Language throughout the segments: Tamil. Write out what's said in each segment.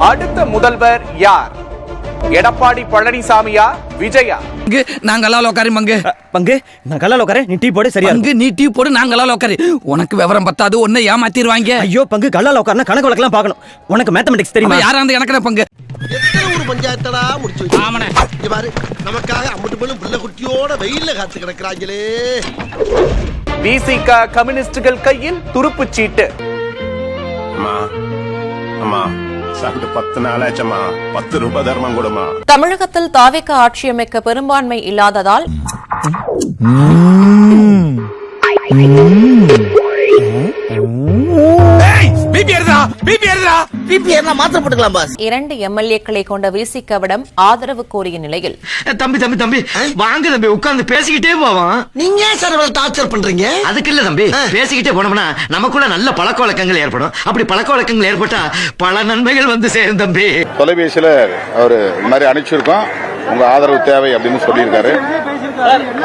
அடுத்த முதல்வர் யார்? எடப்பாடி பழனிசாமியா, விஜயா? நாங்களால உட்காரு மங்கு. பங்கு நான் கல்லால உட்காரு, நீ டீ போடு. சரியா பங்கு, நீ டீ போடு, நாங்களால உட்காரு. உனக்கு விவரம் பத்தாது, ஒன்னை ஏமாத்திடுவாங்க. ஐயோ பங்கு, கல்லால உட்காருனா கணக்கு வழக்கெல்லாம் பார்க்கணும். உனக்கு மேத்தமெட்டிக்ஸ் தெரியுமா? யாரா அந்த கணக்குற பங்கு? எத்தனை ஒரு பஞ்சாயத்தடா முடிச்சு வச்சு. ஆமாண்ணே. இங்க பாரு, நமக்காக அம்பட்டு பெண்ணும் பிள்ளை குட்டியோட வெயில்ல காத்து கிடக்குறாங்களே. விசிக கம்யூனிஸ்டுகள் கையில் துருப்புச் சீட்டு. சாப்பிட்டு 10 நாளாச்சம்மா, 10 ரூபாய் தர்மம் கொடுமா. தமிழகத்தில் தாவேக ஆட்சி அமைக்க பெரும்பான்மை இல்லாததால் இரண்டு எம்எல்ஏக்களை கொண்ட விசிகவிடம் ஆதரவு கோரிய நிலையில் தம்பி தம்பி தம்பி வாங்க தம்பி, உட்கார்ந்து பேசிக்கிட்டே போவோம். நீங்க சார் டார்ச்சர் பண்றீங்க? அதுக்கு இல்ல தம்பி, பேசிக்கிட்டே போனோம்னா நமக்குள்ள நல்ல பழக்க வழக்கங்கள் ஏற்படும். அப்படி பழக்க வழக்கங்கள் ஏற்பட்டா பல நன்மைகள் வந்து சேரும் தம்பி. தொலைபேசியில அவரு இந்த மாதிரி அனுப்பிச்சிருக்கோம், உங்க ஆதரவு தேவை அப்படின்னு சொல்லியிருக்காரு.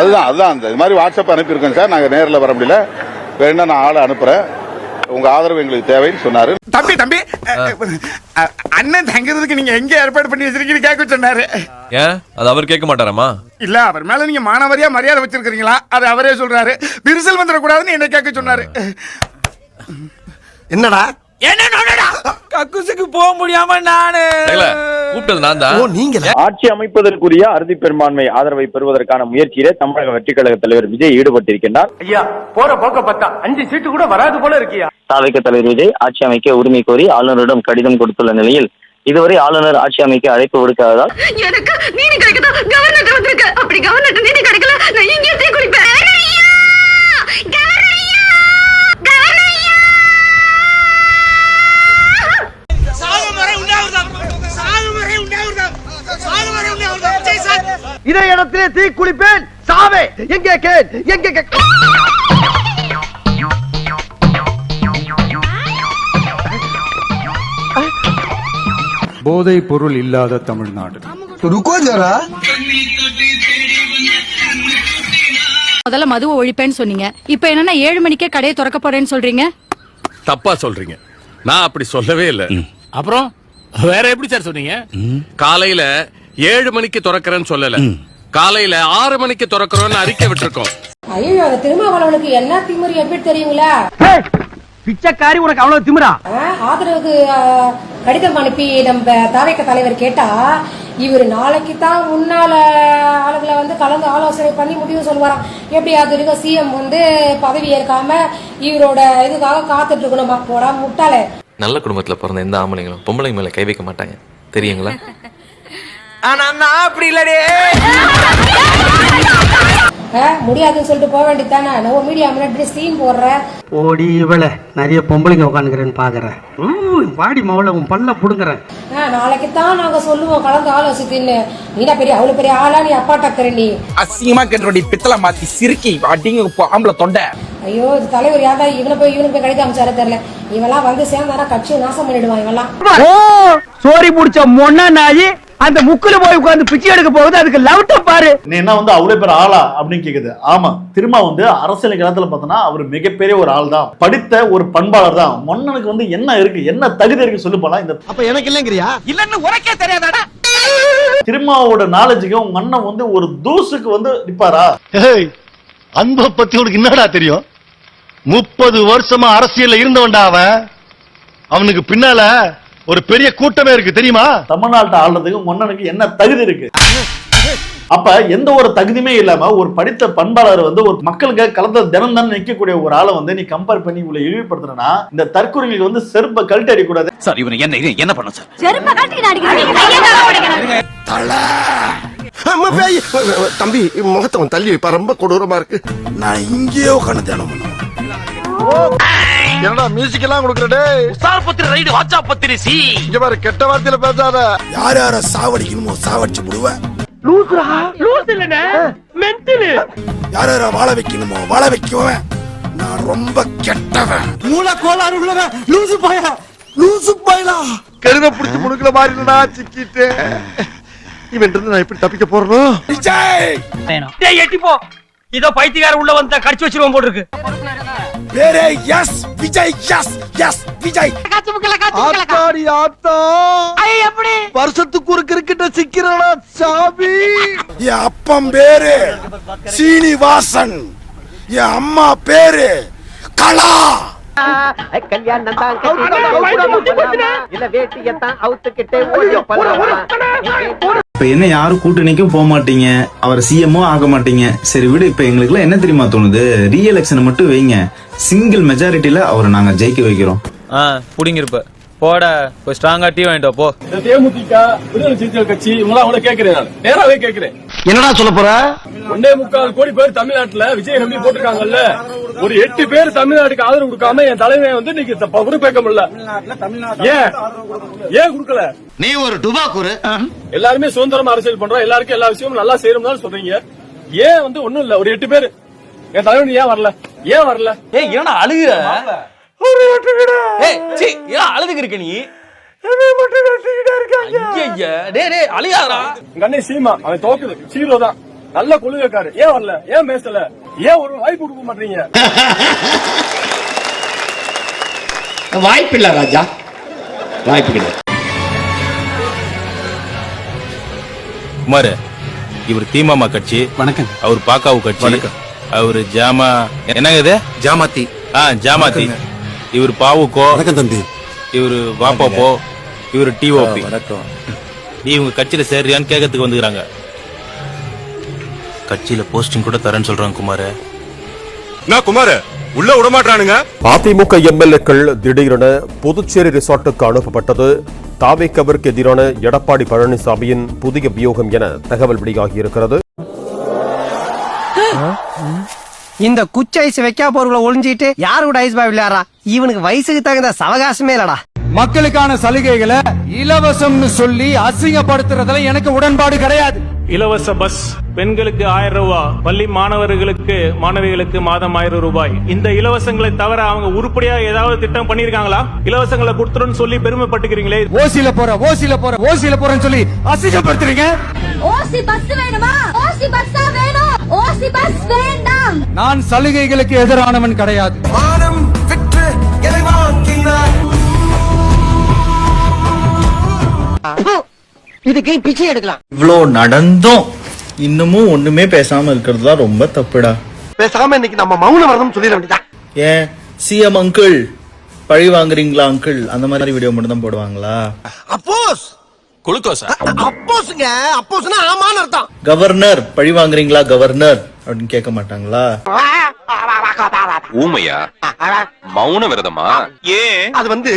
அதுதான் இந்த மாதிரி வாட்ஸ்அப் அனுப்பியிருக்கோம் சார். நாங்க நேரில் வர முடியல, வேணா நான் ஆளை அனுப்புறேன், உங்க ஆதரவு எங்களுக்கு தேவைன்னு சொன்னாரு. தம்பி தம்பி அண்ணன் தங்கிறதுக்கு நீங்க எங்க ஏற்பாடு பண்ணி வச்சிருக்கீங்க கேட்க சொன்னாரு. ஏன் அது அவர் கேட்க மாட்டாராமா? இல்ல, அவர் மேல நீங்க மானவரியா மரியாதை வச்சிருக்கீங்களா அது அவரே சொல்றாரு. விரிசல் வந்துடக்கூடாதுன்னு என்ன கேட்க சொன்னாரு. என்னடா கக்குசுக்கு போக முடியாம நானு கூப்பிட்டது நான் தான். நீங்க ஆட்சி அமைப்பதற்குரிய அறுதி பெரும்பான்மை ஆதரவை பெறுவதற்கான முயற்சியிலே தமிழக வெற்றி கழக தலைவர் விஜய் ஈடுபட்டிருக்கின்றார். ஐயா போற போக்க பார்த்தா 5 சீட்டு கூட வராது போல இருக்கியா. தாவேக தலைவர் விஜய் ஆட்சி அமைக்க உரிமை கோரி ஆளுநரிடம் கடிதம் கொடுத்துள்ள நிலையில் இதுவரை ஆளுநர் ஆட்சி அமைக்க அழைப்பு விடுக்காததால் எனக்கு நீதி கிடைக்குதா? கவர்னர் வந்திருக்கு. அப்படி கவர்னர் நீதி கிடைக்கல, நான் இங்கே தீ குளிப்பேன். இதே இடத்திலே தீ குளிப்பேன். சாவே எங்கே கேள் எங்கே போதை பொருள் இல்லாத தமிழ்நாடு. முதல்ல மதுவை ஒழிப்பேன்னு சொன்னீங்க, இப்ப என்னன்னா 7 மணிக்கே கடையை திறக்க போறேன்னு சொல்றீங்க. தப்பா சொல்றீங்க, நான் அப்படி சொல்லவே இல்ல. அப்புறம் வேற எப்படி சார் சொன்னீங்க? காலையில 7 மணிக்கு திறக்கிறேன்னு சொல்லல, காலையில 6 மணிக்கு திறக்கிறோம்னு அறிக்கை விட்டுருக்கோம். ஐயோ, திருமாவளவனுக்கு என்ன திமிரு எப்படி தெரியுங்களா? பிச்சைக்காரி, உனக்கு அவ்வளவு திமிரா? ஆதரவுக்கு கடிதம் அனுப்பி நம்ம தாவேக தலைவர் கேட்டா இவரு நாளைக்கு தான் முன்னால ஆளுகளை வந்து கலந்து ஆலோசனை பண்ணி முடிவு சொல்லுவாராம். எப்படி அது வரைக்கும் சிஎம் வந்து பதவி ஏற்காம இவரோட இதுக்காக காத்துட்டு இருக்கணுமா? போடா முட்டாளே. நல்ல குடும்பத்துல பிறந்த எந்த ஆம்பளைங்களும் பொம்பளைங்க மேல கை வைக்க மாட்டாங்க, தெரியுங்களா? ஆனா நான் அப்படி இல்லடே. முடியாதுன்னு சொல்லிட்டு போக வேண்டியதானே. நம்ம மீடியா முன்னாடி சீன் போடுற ஓடி இவள நிறைய பொம்பளைங்க உட்காந்துக்கிறேன்னு பாக்குறேன். வாடி மவள உன் பல்ல புடுங்குறேன். நாளைக்கு தான் நாங்க சொல்லுவோம் கலந்து ஆலோசித்துன்னு. நீனா பெரிய அவ்வளவு பெரிய ஆளா? நீ அப்பா டக்கற நீ அசிங்கமா கேட்டோடி பித்தளை மாத்தி சிரிக்கி அடிங்க ஆம்பளை தொண்டை. ஐயோ, இது தலைவர் யாரா? இவனுக்கு போய் கடிதம் அமைச்சாரு தெரியல. இவெல்லாம் வந்து சேர்ந்தாரா கட்சியை நாசம் பண்ணிடுவான் இவெல்லாம். சோரி புடிச்ச மொன்னா நாயி அந்த முக்குல போய் உட்கார்ந்து பிச்சை எடுக்க போகுது. அதுக்கு லவுட்ட பாரு. நீ என்ன வந்து அவ்வளவு பேர் ஆளா அப்படின்னு கேக்குது. ஆமா, திரும்ப வந்து அரசியல் களத்துல பார்த்தோம்னா அவர் மிகப்பெரிய ஒரு ஆள் தான், படித்த ஒரு பண்பாளர் தான். மன்னனுக்கு வந்து என்ன இருக்கு, என்ன தகுதி இருக்கு சொல்லு போலாம். இந்த அப்ப எனக்கு இல்லங்கறியா? இல்லன்னு உனக்கே தெரியாதாடா? திருமாவோட நாலேஜுக்கு உங்க அண்ணன் வந்து ஒரு தூசுக்கு வந்து நிப்பாரா? அன்பை பத்தி உனக்கு என்னடா தெரியும்? 30 வருஷமா அரசியல்ல இருந்தவன்டா அவன். அவனுக்கு பின்னால ஒரு பெரிய கூட்டமே இருக்கு தெரியுமா? தமிழ்நாட்டை ஆள்றதுக்கு மன்னனுக்கு என்ன தகுதி இருக்கு? அப்ப எந்த ஒரு தகுதியுமே இல்லாம ஒரு படித்த பண்பாளர் வந்து ஒரு மக்களுக்கு கலந்த தினம் தான் நிற்கக்கூடிய ஒரு ஆளை வந்து நீ கம்பேர் பண்ணி இவ்வளவு இழிவுபடுத்துறனா இந்த தற்கொலைகளுக்கு வந்து செருப்பை கழட்டி அடிக்கூடாது சார். இவனை என்ன பண்ண சார்? செருப்பை கழட்டி அடிக்கிறீங்க. தம்பி முகத்தை தள்ளி வைப்பா, ரொம்ப கொடூரமா இருக்கு. நான் இங்கேயோ உட்காந்து தியானம் பண்ணுவேன். என்னடா மியூசிக் எல்லாம் கொடுக்கறடே? உசார் பத்திரி ரைடு வாட்சா பத்திரி சி. இங்க பாரு, கெட்ட வார்த்தையில பேசாத. யார சாவடிக்கணுமோ சாவடிச்சு விடுவேன். லூசுரா? லூஸ் இல்லனே, மென்டல். யார வாழ வைக்கணுமோ வாழ வைக்குவேன். நான் ரொம்ப கெட்டவன், மூல கோளாறு உள்ளவன். லூசு பாயா கருத புடிச்சு முனுக்குல மாறினா சிக்கிட்டே. இவன் இருந்து நான் எப்படி தப்பிக்க போறேன்? டேய் எட்டி போ, இதோ பைத்தியக்கார உள்ள வந்து கடிச்சு வச்சிருவோம் போட்டுருக்கு. பேரே S Vijay. S S Vijay. ஆத்தாடி ஆத்தா, வருஷத்துக்கு ஒரு கிரிக்கெட்ட சிக்கிறடா சாமி. என் அப்பன் பேரு சீனிவாசன், என் அம்மா பேரு கலா. கல்யாணம் தான் இல்ல வேட்டியத்தான் அவுத்துக்கிட்டே இப்ப என்ன யாரும் கூட்டணிக்கும் போக மாட்டீங்க, அவர் சிஎம்ஓ ஆக மாட்டீங்க. சரி விடு, இப்ப எங்களுக்கு எல்லாம் என்ன தெரியுமா தோணுது, ரீஎலெக்ஷனை மட்டும் வைங்க, சிங்கிள் மெஜாரிட்டில அவரை நாங்க ஜெயிக்க வைக்கிறோம். புடிங்கிருப்ப போட போய் ஸ்ட்ராங்கா டீ வாங்கிட்டு போ. தேமுதிக விடுதலை சிறுத்தைகள் கட்சி இவங்களாம் அவங்கள கேட்கிறேன், நான் நேராவே கேட்கிறேன். என்னடா சொல்ல போற? 1.25 கோடி பேர் தமிழ்நாட்டுல விஜய் நம்பி போட்டிருக்காங்கல்ல, ஒரு 8 பேர் தமிழ்நாட்டுக்கு ஆதரவு கொடுக்காம என் தலைமை வந்து நீங்க பொறுப்பேற்க முடியல. ஏன் கொடுக்கல? நீ ஒரு டுபாக்கூரு. எல்லாருமே சுதந்திரமா அரசியல் பண்றோம், எல்லாருக்கும் எல்லா விஷயமும் நல்லா செய்யறோம்னு சொல்றீங்க. ஏன் வந்து ஒண்ணும் இல்ல, ஒரு 8 பேர் என் தலைவன் ஏன் வரல? ஏன் வரல? ஏன்னா அழுகுற அழுதுக்கு இருக்க நீ அழுகாதா? கண்ணே சீமா அவன் தோக்குது, சீரோ தான் நல்ல கொள்கைக்காரு. ஏன் வரல? ஏன் பேசல? ஏன் ஒரு வாய்ப்பு கொடுக்க மாட்டீங்க? வாய்ப்பு இல்ல ராஜா, வாய்ப்பு கிடையாது. குமார், இவர் தீமாமா கட்சி. வணக்கம். அவர் பாக்காவு கட்சி. அவரு ஜாமா என்னங்க இது? ஜாமாத்தி. ஜாமாத்தி. இவர் பாவுக்கோ. வணக்கம் தம்பி. இவரு வாப்பாப்போ. இவரு டிஓபி. வணக்கம். நீ உங்க கட்சியில சேர்றியான்னு கேட்கறதுக்கு வந்துக்கிறாங்க. கட்சியில போஸ்டிங் கூட தரேன்னு சொல்றாங்க குமார. நான் குமார உள்ள விடமாட்டானுங்க. அதிமுக எம்எல்ஏக்கள் திடீரென புதுச்சேரி ரிசார்ட்டுக்கு அனுப்பப்பட்டது தாவேக்கவிற்கு எதிரான எடப்பாடி பழனிசாமியின் புதிய வியூகம் என தகவல் வெளியாகியிருக்கிறது. இந்த குச்சி ஐஸ் வைக்கா போர்களை ஒளிஞ்சிட்டு யாரு கூட ஐஸ் பாய் விளையாடுறா? இவனுக்கு வயசுக்கு தகுந்த சவகாசமே இல்லடா. மக்களுக்கான சலுகைகளை இலவசம்னு சொல்லி அசிங்கப்படுத்துறதுல எனக்கு உடன்பாடு கிடையாது. இலவச பஸ், பெண்களுக்கு 1000 ரூபாய், பள்ளி மாணவர்களுக்கு மாணவிகளுக்கு மாதம் 1000 ரூபாய். இந்த இலவசங்களை தவிர அவங்க உருப்படியா ஏதாவது திட்டம் பண்ணிருக்காங்களா? இலவசங்களை கொடுத்துருன்னு சொல்லி பெருமைப்பட்டுக்கிறீங்களே. ஓசில போறேன்னு சொல்லி அசிங்கப்படுத்துறீங்க. ஓசி பஸ் வேணுமா? ஓசி பஸ் வேணும். ஓசி பஸ் வேண்டாம். நான் சலுகைகளுக்கு எதிரானவன் கிடையாது. இதுக்கு பிச்சை எடுக்கலாம். இவ்வளோ நடந்தும் இன்னமும் ஒண்ணுமே பேசாம இருக்கிறது தான் ரொம்ப தப்புடா. பேசாம இன்னைக்கு நம்ம மௌன வரணும்னு சொல்லிட வேண்டியதான். ஏன் சிஎம் அங்கிள் பழி வாங்குறீங்களா அங்கிள், அந்த மாதிரி வீடியோ மட்டும் தான் போடுவாங்களா? அப்போஸ் குளுக்கோசா? அப்போஸ்ங்க, அப்போஸ்னா ஆமான்னு அர்த்தம். கவர்னர் பழி வாங்குறீங்களா கவர்னர் அப்படின்னு கேட்க மாட்டாங்களா? ஊமையா? மௌன விரதமா? ஏன்? அது வந்து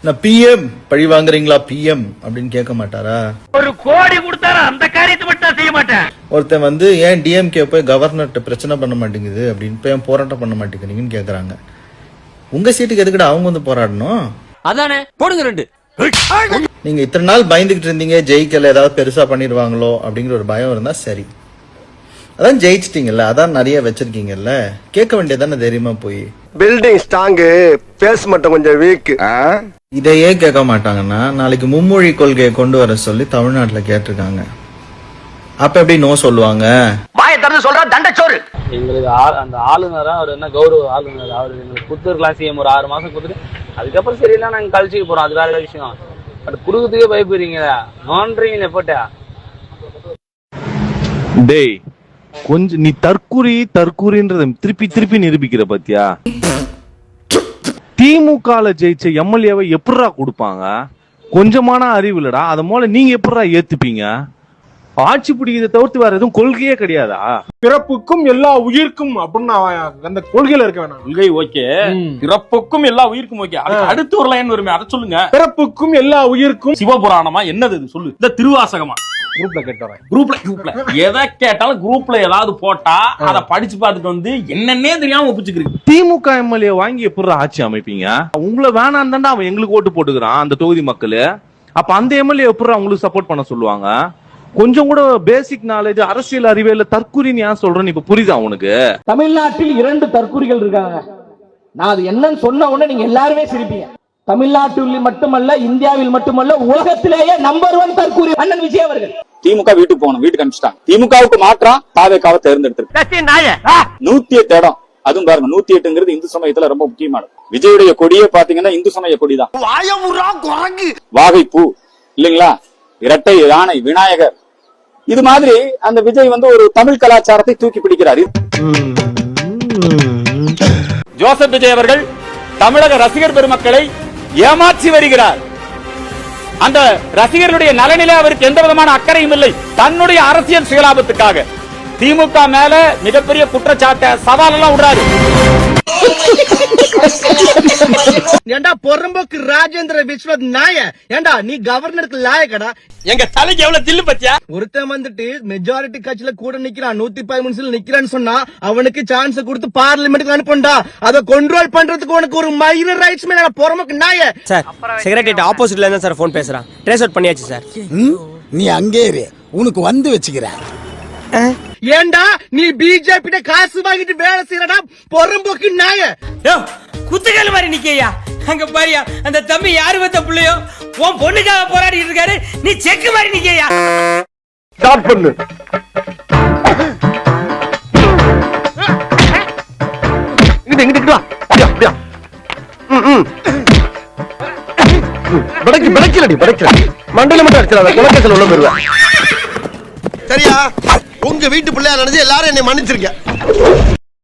நான் பிஎம் பழி வாங்குறீங்களா பிஎம் அப்படின்னு கேட்க மாட்டாரா? ஒரு கோடி கொடுத்தாரு அந்த காரியத்தை மட்டும் செய்ய மாட்டேன். ஒருத்தன் வந்து ஏன் டிஎம்கே போய் கவர்னர்கிட்ட பிரச்சனை பண்ண மாட்டேங்குது அப்படின்னு போய் ஏன் போராட்டம் பண்ண மாட்டேங்கிறீங்கன்னு கேக்குறாங்க. உங்க சீட்டுக்கு எதுக்குடா அவங்க வந்து போராடணும்? அதானே போடுங்க ரெண்டு. நீங்க இத்தனை நாள் பயந்துகிட்டு இருந்தீங்க ஜெயிக்கல, ஏதாவது பெருசா பண்ணிடுவாங்களோ அப்படிங்கிற ஒரு பயம் இருந்தா சரி. அதான் ஜெயிச்சிட்டீங்கல்ல, அதான் நிறைய வச்சிருக்கீங்கல்ல, கேட்க வேண்டியதானே தைரியமா போய். பில்டிங் ஸ்ட்ராங்கு, பேஸ் மட்டும் கொஞ்சம் வீக். இதையே கேட்க மாட்டாங்கன்னா நாளைக்கு மும்மொழி கொள்கையை கொண்டு வர சொல்லி தமிழ்நாட்டுல கேட்டிருக்காங்க. அப்ப எப்படி நோ சொல்லுவாங்க? வாயை திறந்து சொல்றா தண்டச்சோறு. எங்களுக்கு அந்த ஆளுநரா அவர் என்ன கௌரவ ஆளுநர், அவர் எங்களுக்கு கொடுத்துருக்கலாம் சிஎம் ஒரு 6 மாசம் கொடுத்துட்டு அதுக்கப்புறம் சரியில்லை நாங்க கழிச்சுக்க போறோம், அது வேற விஷயம். பட் குடுக்கத்துக்கே பயப்படுறீங்களா? நோன்றீங்களே போட்டா. டேய் கொஞ்சம் நீ தற்கூரின்றத திருப்பி நிரூபிக்கிற பத்தியா? திமுக ஜெயிச்ச எம்எல்ஏவை எப்படா கொடுப்பாங்க? கொஞ்சமான அறிவு இல்லடா. அத மூலம் நீங்க எப்படா ஏத்துப்பீங்க? ஆட்சி பிடிக்கிறத தவிர்த்து வேற எதுவும் கொள்கையே கிடையாதா? பிறப்புக்கும் எல்லா உயிர்க்கும் அப்படின்னு அந்த கொள்கையில இருக்க வேணாம். கொள்கை ஓகே, பிறப்புக்கும் எல்லா உயிர்க்கும் ஓகே. அடுத்து ஒரு லைன் வருமே, அதை சொல்லுங்க. பிறப்புக்கும் எல்லா உயிர்க்கும் சிவபுராணமா என்னது சொல்லு? இந்த திருவாசகமா? குரூப்ல கேட்டறேன். குரூப்ல எதை கேட்டாலும் குரூப்ல ஏதாவது போட்டா அத படிச்சு பார்த்துட்டு வந்து என்னன்னே தெரியாம ஒப்பிச்சுக்கிறீங்க. திமுக எம்எல்ஏ வாங்கி எப்படி ஆட்சி அமைப்பீங்க? உங்களை வேணாம் தான்டா அவன் எங்களுக்கு ஓட்டு போட்டுக்கிறான் அந்த தொகுதி மக்கள். அப்ப அந்த எம்எல்ஏ எப்படி உங்களுக்கு சப்போர்ட் பண்ண சொல்லுவாங்க? கொஞ்சம் கூட பேசிக் நாலேஜ், அரசியல் அறிவியல தற்கூரின்னு ஏன் சொல்றேன்னு இப்ப புரியுதா உனக்கு? தமிழ்நாட்டில் 2 தற்கூரிகள் இருக்காங்க. நான் அது என்னன்னு சொன்ன உடனே நீங்க எல்லாருமே சிரிப்பீங்க. தமிழ்நாட்டில் மட்டுமல்ல, இந்தியாவில் மட்டுமல்ல, உலகத்திலேயே நம்பர் 1 தற்கூரி அண்ணன் விஜய் அவர்கள். திமுக வீட்டுக்கு போகணும், வீட்டுக்கு அனுப்பிச்சிட்டாங்க. திமுகவுக்கு மாற்றம் தாவேக்காவை தேர்ந்தெடுத்திருக்கு. 108 இடம் அதுவும் பாருங்க 108ங்கிறது இந்து சமயத்துல ரொம்ப முக்கியமானது. விஜயுடைய கொடியே பாத்தீங்கன்னா இந்து சமய கொடிதான். வாகைப்பூ இல்லைங்களா, இரட்டை யானை, விநாயகர், இது மாதிரி அந்த விஜய் வந்து ஒரு தமிழ் கலாச்சாரத்தை தூக்கி பிடிக்கிறார். ஜோசப் விஜய் அவர்கள் தமிழக ரசிகர் பெருமக்களை ஏமாற்றி வருகிறார். அந்த ரசிகர்களுடைய நலனிலே அவருக்கு எந்த விதமான அக்கறையும் இல்லை. தன்னுடைய அரசியல் சுயலாபத்துக்காக திமுக மேல மிகப்பெரிய குற்றச்சாட்டை சவால் எல்லாம் விடுறாரு. ஏண்டா பொறம்போக்கு ராஜேந்திர விஸ்வநாத் நாய, ஏண்டா நீ கவர்னருக்கு லாயக்கடா? எங்க தலைக்கு எவ்வளவு தில்லு பத்தியா? ஒருத்தன் வந்துட்டு மெஜாரிட்டி கட்சியில கூட நிக்கிறான், 113 நிக்கிறான்னு சொன்னா அவனுக்கு சான்ஸ் கொடுத்து பார்லிமெண்ட்டுக்கு அனுப்பண்டா. அதை கண்ட்ரோல் பண்றதுக்கு உனக்கு ஒரு மைனர் ரைட்ஸ் மேல பொறம்போக்கு நாய. சார் செக்ரட்டரியேட் ஆப்போசிட்ல இருந்தா சார் போன் பேசுறான். ட்ரேஸ் அவுட் பண்ணியாச்சு சார். நீ அங்கே இரு, உனக்கு வந்து வச்சுக்கிறேன். ஏண்டா நீ பிஜேபி காசு வாங்கிட்டு வேலை செய்யறடா பொறம்போக்கு நாய. குத்துக்கல் மாதிரி நிக்கையா, அங்க பாரியா அந்த தம்பி யாரு வந்த புள்ளையோ உன் பொண்ணுக்காக போராடிட்டு இருக்காரு, நீ செக்கு மாதிரி நிக்கையா. ஸ்டார்ட் பண்ணு. இங்கிட்டு வா. அப்படியா மண்டையில மட்டும் அடிச்சிடாத, குலக்கேசல் உள்ள போயிருவேன். சரியா? உங்க வீட்டு பிள்ளையா நினைச்சு எல்லாரும் என்னை மன்னிச்சிருக்க.